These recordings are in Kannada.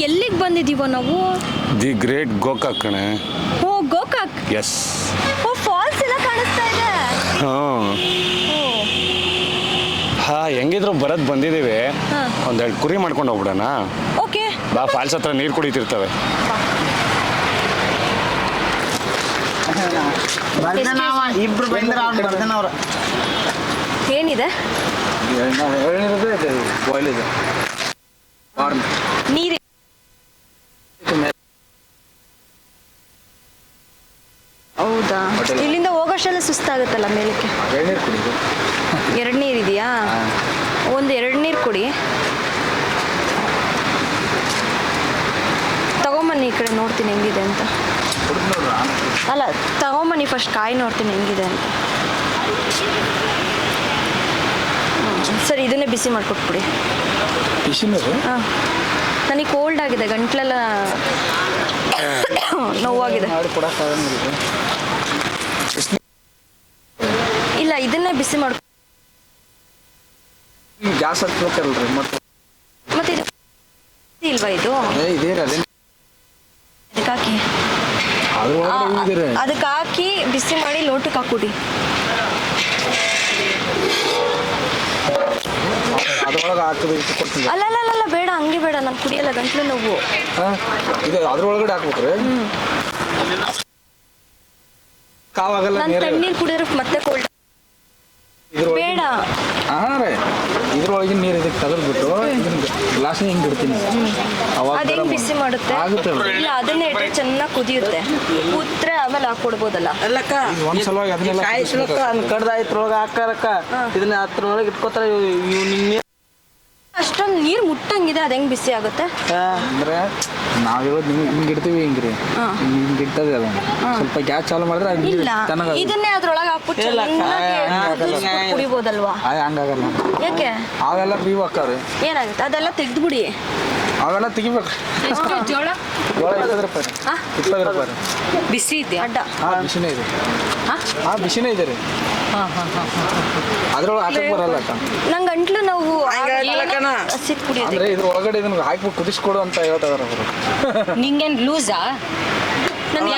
ಎಲ್ಲಿಗೆ ಬಂದಿದ್ದೀವೋ ನಾವು? ದಿ ಗ್ರೇಟ್ ಗೋಕಾಕ್ ಕಣೆ. ಓ ಗೋಕಾಕ್. ಎಸ್. ಓ ಫಾಲ್ಸ್ ಎಲ್ಲ ಕಾಣಿಸ್ತಾ ಇದೆ. ಹಾಂ ಹೆಂಗಿದ್ರು ಬರೋದು ಬಂದಿದ್ದೀವಿ, ಒಂದೆರಡು ಕುರಿ ಮಾಡ್ಕೊಂಡು ಹೋಗ್ಬಿಡೋಣ. ಓಕೆ ಬಾ, ಫಾಲ್ಸ್ ಹತ್ರ ನೀರು ಕುಡಿತಿರ್ತವೆ. ಏನಿದೆ? ನೀರು ಹೌದಾ? ಇಲ್ಲಿಂದ ಹೋಗೋಷ್ಟೆಲ್ಲ ಸುಸ್ತಾಗುತ್ತಲ್ಲ ಮೇಲಕ್ಕೆ. ಎರಡು ನೀರು ಇದೆಯಾ? ಒಂದು ಎರಡು ನೀರು ಕೊಡಿ. ತಗೊಂಬನ್ನಿ ಈ ಕಡೆ, ನೋಡ್ತೀನಿ ಹೆಂಗಿದೆ ಅಂತ. ಅಲ್ಲ ತಗೊಂಬನ್ನಿ ಫಸ್ಟ್, ಕಾಯಿ ನೋಡ್ತೀನಿ ಹೆಂಗಿದೆ ಅಂತ. ಸರಿ ಇದನ್ನೇ ಬಿಸಿ ಮಾಡಿಕೊಟ್ಬಿಡಿ. ಹಾಂ, ನನಗೆ ಕೋಲ್ಡ್ ಆಗಿದೆ, ಗಂಟ್ಲೆಲ್ಲ ನೋವಾಗಿದೆ. ಇಲ್ಲ ಇದನ್ನೇ ಬಿಸಿ ಮಾಡ್ಕೊ. ಗ್ಯಾಸ್ ಹಚ್ಬೇಕಲ್ರಿ ಮತ್ತೆ ಇದು ಇಲ್ವಾ? ಇದು ಅದಕ್ಕೆ ಹಾಕಿ ಬಿಸಿ ಮಾಡಿ ಲೋಟಕ್ಕೆ ಹಾಕ್ಬಿಡಿ. ಅಲ್ಲ ಬೇಡ, ಹಂಗೆ ಬೇಡ, ನಾನು ಕುಡಿಯಲ್ಲ, ಗಂಟ್ಲು ನೋವು. ಅದ್ರೊಳಗಡೆ ಹಾಕ್ಬೇಕ್ರಿ. ನಾನು ತಣ್ಣೀರು ಕುಡಿದ್ರೆ ಮತ್ತೆ ಕೋಲ್ಡ್. ಬೇಡ. ಇದ್ರೊಳಗಿನ ನೀರು ಇದಕ್ಕೆ ತೆಗೆದ್ಬಿಟ್ಟು ಗ್ಲಾಸ್ ಹಿಂಗೆ ಇಡ್ತೀನಿ. ಅದೇನು ಬಿಸಿ ಮಾಡುತ್ತೆ? ಇಲ್ಲ ಅದನ್ನೇ ಇಟ್ಟರೆ ಚೆನ್ನಾಗಿ ಕುದಿಯುತ್ತೆ. ಕೂತ್ರೆ ಆಮೇಲೆ ಹಾಕೊಡ್ಬೋದಲ್ಲ. ಒಂದ್ಸಲವಾಗಿ ಅದನ್ನೆಲ್ಲ ಕಡ್ದಾಯ್ತ್ರೊಳಗೆ ಹಾಕಾರಕ್ಕ ಇದನ್ನ ಹತ್ರೊಳಗೆ ಇಟ್ಕೋತಾರೆ. ಅಷ್ಟೊಂದು ನೀರು ಮುಟ್ಟಂಗಿದೆ, ಅದು ಹೆಂಗೆ ಬಿಸಿ ಆಗುತ್ತೆ? ಅಂದ್ರೆ ನಾವ್ ಹೇಳೋದು ನಿಮ್ಗೆ ಹಿಂಗೆ ಇಡ್ತೀವಿ, ಹಿಂಗ್ರಿ ಹಿಂಗೆ ಇಟ್ಟದೆ ಅದ. ಸ್ವಲ್ಪ ಗ್ಯಾಸ್ ಚಾಲು ಮಾಡಿದ್ರೆ ಇಲ್ಲ, ಇದನ್ನೇ ಅದ್ರೊಳಗೆ ಹಾಕ್ಬಿಟ್ಟು ಕುಡಿಬೋದಲ್ವಾ? ಹಂಗಾಗಲ್ಲ. ಯಾಕೆ? ಅವೆಲ್ಲ ಬೀವ್ ಹಾಕಾವ್ರಿ. ಏನಾಗುತ್ತೆ? ಅದೆಲ್ಲ ತೆಗ್ದುಬಿಡಿ. ಅವೆಲ್ಲ ತೆಗಿಬೇಕು. ಜೋಳ 20 ರೂಪಾಯಿ. 20 ರೂಪಾಯಿ ಬಿಸಿ ಇದೆಯಾ? ಅಡ್ಡ ಬಿಸಿನೇ ಇದೆ. ಬಿಸಿನೇ ಇದೆ ರೀ. ಅದ್ರೊಳಗೆ ಹಾಕಕ್ ಬರಲ್ಲ ಅಕ್ಕ. ನಂಗೆ ಗಂಟ್ಲು ನೋವು ಅಂದ್ರೆ ಇದ್ರ ಒಳಗಡೆ ಇದನ್ನ ಹಾಕ್ಬಿಟ್ಟು ಕುದಿಸ್ಕೊಡು ಅಂತ ಹೇಳ್ತಾರ ಅವರು. ನಿಂಗೇನ್ ಲೂಸಾ?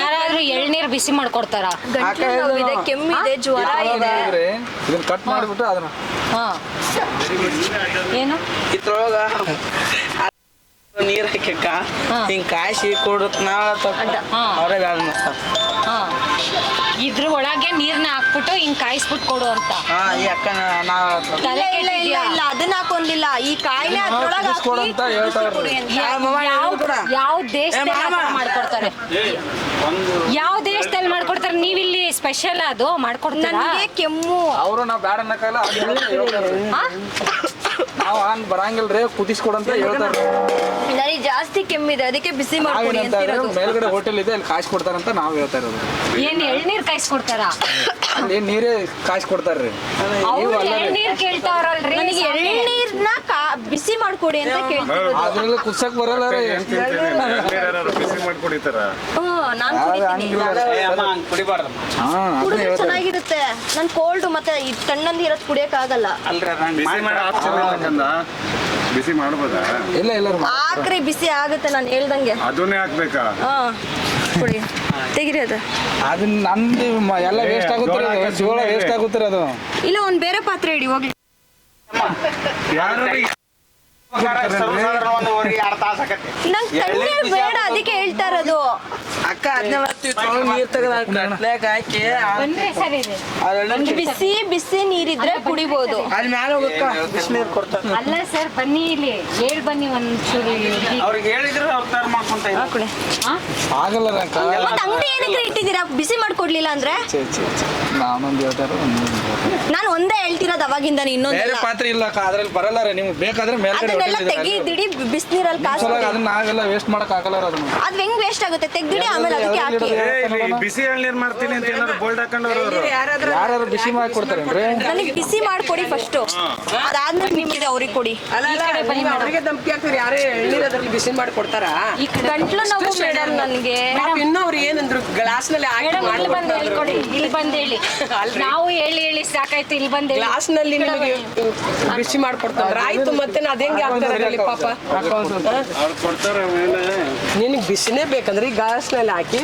ಯಾರಾದ್ರೂ ಎಳ್ನೀರು ಬಿಸಿ ಮಾಡ್ಕೊಡ್ತಾರ? ಗಂಟ್ಲು ನೋವಿದೆ, ಕೆಮ್ಮಿದೆ, ಜ್ವರ ಇದೆ. ಇದನ್ನ ಕಟ್ ಮಾಡಿಬಿಟ್ಟು ಅದನ್ನ ಏನು ಇದ್ರೊಳಗ ನೀರ್ ಹಾಕಕ್ಕ ಹಿಂಗ್ ಕಾಯಿಸಿ ಕೊಡತ್ ಅವ್ರೆ ಇದ್ರ ಒಳಗೆ ನೀರ್ನ ಹಾಕ್ಬಿಟ್ಟು ಹಿಂಗ್ ಕಾಯಿಸ್ಬಿಟ್ಟು ಕೊಡು ಅಂತ. ಇಲ್ಲ ಅದನ್ನ ಹಾಕೊಂಡಿಲ್ಲ, ಈ ಕಾಯಿಲೆ ಯಾವ ದೇಶದಲ್ಲಿ ಮಾಡ್ಕೊಡ್ತಾರೆ? ಯಾವ ದೇಶದಲ್ಲಿ ಮಾಡ್ಕೊಡ್ತಾರೆ? ನೀವಿಲ್ಲಿ ಸ್ಪೆಷಲ್ ಅದು ಮಾಡ್ಕೊಡ್ತಾರ? ಕೆಮ್ಮು ಅವರು ನಾವು ಬ್ಯಾಡ ಅನ್ನಕ್ಕಾಗಲ್ಲ, ನಾವು ಹಂಗ್ ಬರಂಗಿಲ್ರಿ, ಕುದಿಸ್ಕೊಡಂತ ಹೇಳ್ತಾರೆ. ನನಗೆ ಜಾಸ್ತಿ ಕೆಮ್ಮಿದೆ, ಅದಕ್ಕೆ ಬಿಸಿ ಮಾಡ್ಕೊಡಿ ಅಂತ ಇರೋದು. ಮೇಲ್ಗಡೆ ಹೋಟೆಲ್ ಇದೆ, ಅಲ್ಲಿ ಕಾಯಿಸಿ ಕೊಡ್ತಾರಂತ ನಾವು ಹೇಳ್ತಾ ಇರೋದು. ಏನ್ ಎಳ್ನೀರ್ ಕಾಯಿಸ್ಕೊಡ್ತಾರ? ಅಲ್ಲಿ ನೀರೇ ಕಾಯಿಸಿ ಕೊಡ್ತಾರ್ರಿ. ಎಳ್ನೀರ್ ಕೇಳ್ತಾವ್ರಲ್ರಿ? ನನಗೆ ಎಳ್ನೀರ್ನ ಬಿಸಿ ಮಾಡ್ಕೊಡಿ ಅಂತ ಕೇಳ್ತಾರೆ. ಅದ್ರಲ್ಲಿ ಕುದ್ಸಕ್ ಬರಲ್ಲ ರೀ. ಬಿಸಿ ಮಾಡ್ಕೊಡಿತಾರ. ನಾನು ಕುಡಿದ್ರೆ ಚೆನ್ನಾಗಿರುತ್ತೆ. ನನ್ ಕೋಲ್ಡ್ ಮತ್ತೆ ತಣ್ಣಂದು ಇರೋದು ಕುಡಿಯಕ್ ಆಗಲ್ಲ. ಬಿಸಿ ಮಾಡ್ಬೋದಾ? ಇಲ್ಲ ಹಾಕ್ರಿ, ಬಿಸಿ ಆಗುತ್ತೆ ನಾನು ಹೇಳ್ದಂಗೆ. ಅದನ್ನೇ ಹಾಕ್ಬೇಕಾ? ಕುಡಿ, ತೆಗಿರಿ ಅದು. ಅದನ್ನ ನಂದು ಎಲ್ಲ ವೇಸ್ಟ್ ಆಗುತ್ತೆ, ಜೋಳ ವೇಸ್ಟ್ ಆಗುತ್ತೆ ಅದು. ಇಲ್ಲ ಒಂದ್ ಬೇರೆ ಪಾತ್ರೆ ಇಡಿ ಹೋಗ್ಲಿ. ನಂಗೆ ತಣ್ಣೀರು ಬೇಡ, ಅದಕ್ಕೆ ಹೇಳ್ತಾ ಇರೋದು. ಅಕ್ಕ ಅದನ್ನೆಲ್ಲ ನೀರ್ ತೆಗೆದು ಹಾಕಿ ಬಿಸಿ ಬಿಸಿ ನೀರಿದ್ರೆ ಕುಡಿಬಹುದು. ಅಲ್ಲಿ ಮ್ಯಾಲ ಹೋಗಕ್ಕ ಬಿಸಿನೀರ್ ಕೊಡ್ತಾರೆ. ಅಲ್ಲ ಸರ್, ಬನ್ನಿ ಇಲ್ಲಿ ಹೇಳ್ ಬನ್ನಿ ಒಂಚೂರು. ಅವ್ರಿಗೆ ಹೇಳಿದ್ರೆ ಅವ್ರು ತಯಾರು ಮಾಡ್ಕೊಂತ ಕುಡಿ. ಆಗಲ್ಲ. ಮತ್ತೆ ಅಂಗಡಿ ಏನಕ್ಕೆ ಇಟ್ಟಿದ್ದೀರಾ ಬಿಸಿ ಮಾಡ್ಕೊಡ್ಲಿಲ್ಲ ಅಂದ್ರೆ? ನಾನೊಂದು ಹೇಳ್ತಾರೆ, ನಾನು ಒಂದೇ ಹೇಳ್ತಿರೋದು ಅವಾಗಿಂದ. ಇನ್ನೊಂದು ಪಾತ್ರೆ ಇಲ್ಲ ಅದ್ರಲ್ಲಿ ಬರಲ್ಲ ರೀ. ನಿಮ್ಗೆ ಬೇಕಾದ್ರೆ ಅದನ್ನೆಲ್ಲ ತೆಗಿದಿಡಿ, ಬಿಸಿನೀರಲ್ಲಿ ಕಾಸು. ಅದನ್ನ ನಾವೆಲ್ಲ ವೇಸ್ಟ್ ಮಾಡಕ್ ಆಗಲ್ಲ. ಅದನ್ನ ಅದ್ ಹೆಂಗ್ ವೇಸ್ಟ್ ಆಗುತ್ತೆ? ತೆಗ್ದಿಡಿ, ಆಮೇಲೆ ಅದಕ್ಕೆ ಹಾಕಿ. ಬಿಸಿ ಎಳ್ನೀರ್ ಮಾಡ್ತೀನಿ ಅಂತ ಏನಾದ್ರು ಬೋಲ್ಡ್ ಹಾಕೊಂಡವ್ರು ಯಾರು ಬಿಸಿ ಮಾಡಿ ಕೊಡ್ತಾರೇನ್ರಿ? ನನಗೆ ಬಿಸಿ ಮಾಡ್ಕೊಡಿ ಫಸ್ಟು, ಅದಾದ್ಮೇಲೆ ನಿಮಗೆ ಅವ್ರಿಗೆ ಕೊಡಿ. ಅವರಿಗೆ ಧಮಕಿ ಹಾಕ್ತಾರೆ, ಯಾರೇ ಎಳ್ನೀರು ಅದ್ರಲ್ಲಿ ಬಿಸಿ ಮಾಡಿ ಕೊಡ್ತಾರ? ಗಂಟ್ಲು ನೋವು ಮೇಡಮ್ ನನಗೆ. ಇನ್ನು ಅವ್ರು ಏನಂದ್ರು ಗ್ಲಾಸ್ ನಲ್ಲಿ ಹಾಕಿ ಮೇಡಮ್ ಇಲ್ಲಿ ಬಂದು ಹೇಳ್ಕೊಡಿ, ಇಲ್ಲಿ ಬಂದು ಹೇಳಿ. ನಾವು ಹೇಳಿ ಸಾಕಾಯ್ತು, ಇಲ್ಲಿ ಬಂದು ಹೇಳಿ. ಗ್ಲಾಸ್ ನಲ್ಲಿ ನಿಮಗೆ ಬಿಸಿ ಮಾಡ್ಕೊಡ್ತಾರೆ. ಆಯ್ತು ಮತ್ತೆ ಅದ್ ಹೆಂಗೆ ಹಾಕ್ತಾರೆ ಅದ್ರಲ್ಲಿ ಪಾಪ? ನಿನಗೆ ಬಿಸಿನೇ ಬೇಕಂದ್ರೆ ಈ ಗ್ಲಾಸ್ ನಲ್ಲಿ ಹಾಕಿ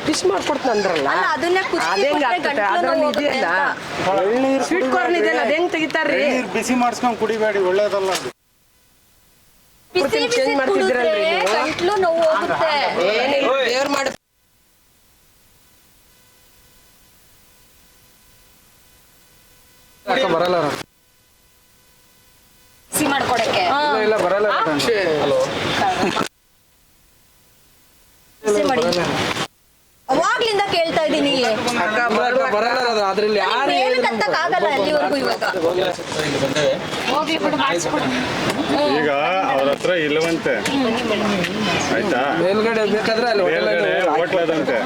ಬಿಸಿ ಮಾಡ್ಕೊಡ್ತಂದ್ರಲ್ಲ, ಅಲ್ಲ, ಅದನ್ನೇ ಕುದಿಸಿ ಅದ್ ಹೆಂಗ್ ಕೊಟ್ರೆ ಆಗ್ತದೆ? ಗಂಟ್ಲು ಅದ್ರಲ್ಲಿ ನೋವು ಇದೆಯಲ್ಲ ಹೋಗುತ್ತೆ ಸ್ವೀಟ್ ಕಾರ್ನ್ ಇದೆಯಲ್ಲ, ಅದ್ ಹೆಂಗ್ ತೆಗಿತಾರ್ರಿ? ಬಿಸಿ ಮಾಡಿಸ್ಕೊಂಡ್ ಕುಡಿಬೇಡಿ, ಒಳ್ಳೇದಲ್ಲ. ಬಿಸಿ ಬಿಸಿ change ಮಾಡ್ತಿದ್ದೀರಲ್ರಿ ಕುಡಿದ್ರೆ ನೀವು? ಗಂಟ್ಲು ನೋವು ಹೋಗುತ್ತೆ. ಏನಿಲ್ಲ, ದೇವ್ರ ಮಾಡಿ ಬರಲ್ಲ ಬಿಸಿ ಮಾಡ್ಕೊಡಕ್ಕೆ. ಇಲ್ಲ ಬರಲ್ಲ. ಬಿಸಿ ಮಾಡಿ. ಅವಾಗ್ಲಿಂದ ಕೇಳ್ತಾ ಇದ್ದೀನಿ. ಬರಲ್ಲ ಅದು. ಅದ್ರಲ್ಲಿ ಯಾರು ಆಗಲ್ಲ ಅಲ್ಲಿವರೆಗೂ ಇವಾಗ. ಹೋಗ್ಲಿ ಬಿಡು, ಮಾಡಿಸ್ಕೊಡು. ಈಗ ಅವ್ರ ಹತ್ರ ಇಲ್ಲವಂತೆ, ಆಯ್ತಾ? ಮೇಲ್ಗಡೆ ಬೇಕಾದ್ರೆ ಅಲ್ಲಿ ಮೇಲ್ಗಡೆ ಹೋಟ್ಲದಂತೆ,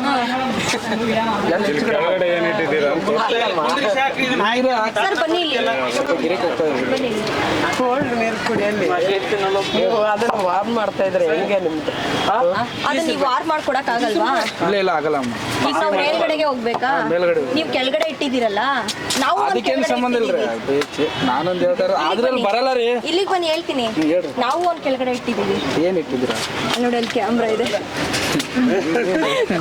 ಇಲ್ಲಿ ಕೆಳಗಡೆ ಏನ್ ಇಟ್ಟಿದ್ದೀರಾ ಅಂತ ಸರ್ ಬನ್ನಿ ಇಲ್ಲಿ. ಬನ್ನಿ ಇಲ್ಲಿ. ಕೋಲ್ಡ್ ನೀರು ಕುಡಿಯಲ್ಲಿ ನೀವು ಅದನ್ನ ವಾರ್ಮ್ ಮಾಡ್ತಾ ಇದ್ರೆ ಹೆಂಗೆ ನಿಮ್ದು? ಅದನ್ನ ನೀವು ವಾರ್ ಮಾಡ್ಕೊಡಕ್ ಆಗಲ್ವಾ? ಇಲ್ಲ ಆಗಲ್ಲ ಅಮ್ಮ. ಈಗ ನಾವು ಮೇಲ್ಗಡೆಗೆ ಹೋಗ್ಬೇಕಾ? ಮೇಲ್ಗಡೆ. ನೀವು ಕೆಳಗಡೆ ಇಟ್ಟಿದ್ದೀರಲ್ಲ, ನಾವು ಒಂದ್ ಅದಕ್ಕೇನು ಕೆಳಗಡೆ ಸಂಬಂಧ ಇಲ್ರಿ. ಇಟ್ಟಿದ್ದೀವಿ. ನಾನೊಂದು ಹೇಳ್ತಾರೆ ಅದ್ರಲ್ಲಿ ಬರಲ್ಲ ರೀ. ಇಲ್ಲಿಗೆ ಬನ್ನಿ ಹೇಳ್ತೀನಿ. ಹೇಳ್ರಿ. ನಾವು ಒಂದ್ ಕೆಳಗಡೆ ಇಟ್ಟಿದ್ದೀವಿ. ಏನ್ ಇಟ್ಟಿದ್ದೀರಾ? ನೋಡಿ ಅಲ್ಲಿ ಕ್ಯಾಮ್ರಾ ಇದೆ.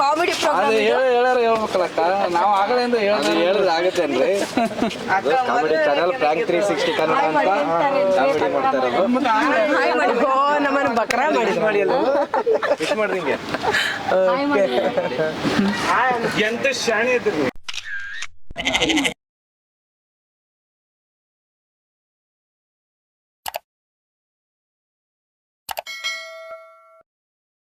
ಕಾಮಿಡಿ ಅದು ಪ್ರೋಗ್ರಾಮ್. ಹೇಳಾರ ಹೇಳ್ಬೇಕಲ್ಲಕ್ಕ. ನಾವು ಆಗಲಿಂದ ಹೇಳಿದ್ರೆ ಆಗುತ್ತೇನ್ರಿ? ಕಾಮಿಡಿ ಚಾನಲ್ ಪ್ರಾಂಕ್ 360 ಕನ್ನಡ ಅಂತ ಕಾಮಿಡಿ ಮಾಡ್ತಾರೆ. ಓ ನಮ್ಮನ್ನ ಬಕ್ರಾ ಮಾಡಿದ್ರು. ವಿಶ್ ಮಾಡ್ರಿ ಹಿಂಗೆ. ಎಂತ ಶಾಣೆ ಇದ್ರಿ.